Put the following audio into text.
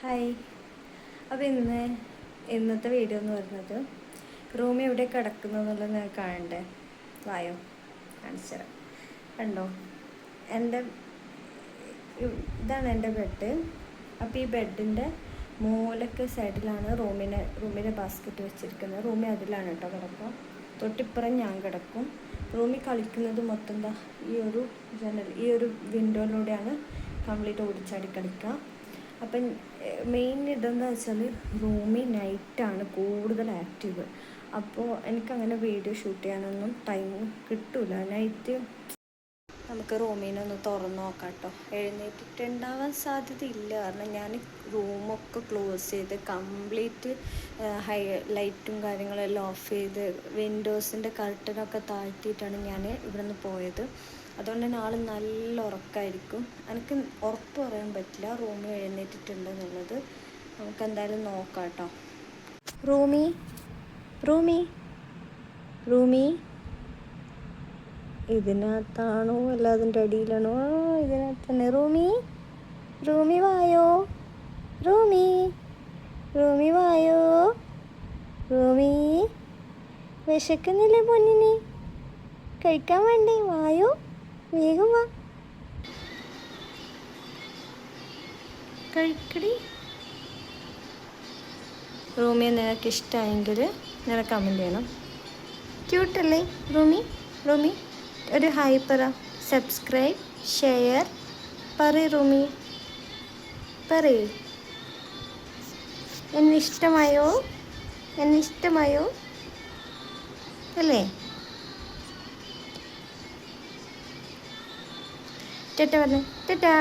Hi. അപ്പോൾ ഇന്നത്തെ video എന്ന് പറയുന്നത് റൂമി എവിടെ കിടക്കുന്നതെന്നുള്ളത് നിങ്ങൾക്ക് കാണണ്ടേ? വായോ കാണിച്ചുതരാം. കണ്ടോ, ഇതാണ് എൻ്റെ ബെഡ്. അപ്പോൾ ഈ ബെഡിൻ്റെ മൂലക്ക് സൈഡിലാണ് റൂമിൻ്റെ ബാസ്ക്കറ്റ് വെച്ചിരിക്കുന്നത്. റൂമി അതിലാണ് കേട്ടോ കിടക്കുക. തൊട്ടിപ്പുറം ഞാൻ കിടക്കും. റൂമി കളിക്കുന്നത് മൊത്തം ഈ ഒരു വിൻഡോയിലൂടെയാണ് കംപ്ലീറ്റ് ഓടിച്ചാടി കളിക്കുക. അപ്പം മെയിൻ ഇതെന്ന് വെച്ചാൽ റൂമി നൈറ്റാണ് കൂടുതൽ ആക്റ്റീവ്. അപ്പോൾ എനിക്കങ്ങനെ വീഡിയോ ഷൂട്ട് ചെയ്യാനൊന്നും ടൈം കിട്ടില്ല. നൈറ്റ് നമുക്ക് റൂമിനൊന്ന് തുറന്ന് നോക്കാം കേട്ടോ. എഴുന്നേറ്റിട്ടുണ്ടാവാൻ സാധ്യതയില്ല, കാരണം ഞാൻ റൂമൊക്കെ ക്ലോസ് ചെയ്ത് കംപ്ലീറ്റ് ലൈറ്റും കാര്യങ്ങളെല്ലാം ഓഫ് ചെയ്ത് വിൻഡോസിൻ്റെ കർട്ടനൊക്കെ താഴ്ത്തിയിട്ടാണ് ഞാൻ ഇവിടെ നിന്ന് പോയത്. അതുകൊണ്ട് തന്നെ ആൾ നല്ല ഉറക്കമായിരിക്കും. എനിക്ക് ഉറപ്പ് പറയാൻ പറ്റില്ല റൂമിൽ എഴുന്നേറ്റിട്ടുണ്ടെന്നുള്ളത്. നമുക്ക് എന്തായാലും നോക്കാം കേട്ടോ. റൂമി റൂമി റൂമി ഇതിനകത്താണോ അല്ല അതിൻ്റെ അടിയിലാണോ? ഇതിനകത്ത് തന്നെ. റൂമി വായോ, റൂമി വായോ. റൂമി വിശക്കുന്നില്ലേ പൊന്നിന്? കഴിക്കാൻ വേണ്ടേ? വായോ, വേഗം വാ, കഴിക്കടി. റൂമിയെ നിനക്ക് ഇഷ്ടമായെങ്കിൽ നിനക്ക് കമൻറ്റ് ചെയ്യണം. ക്യൂട്ടല്ലേ റൂമി? ഒരു ഹായ് പറ, സബ്സ്ക്രൈബ്, ഷെയർ പറയ് റൂമി, പറയ്. എന്നെ ഇഷ്ടമായോ അല്ലേ? ടാറ്റ പറഞ്ഞേ. ടാറ്റാ.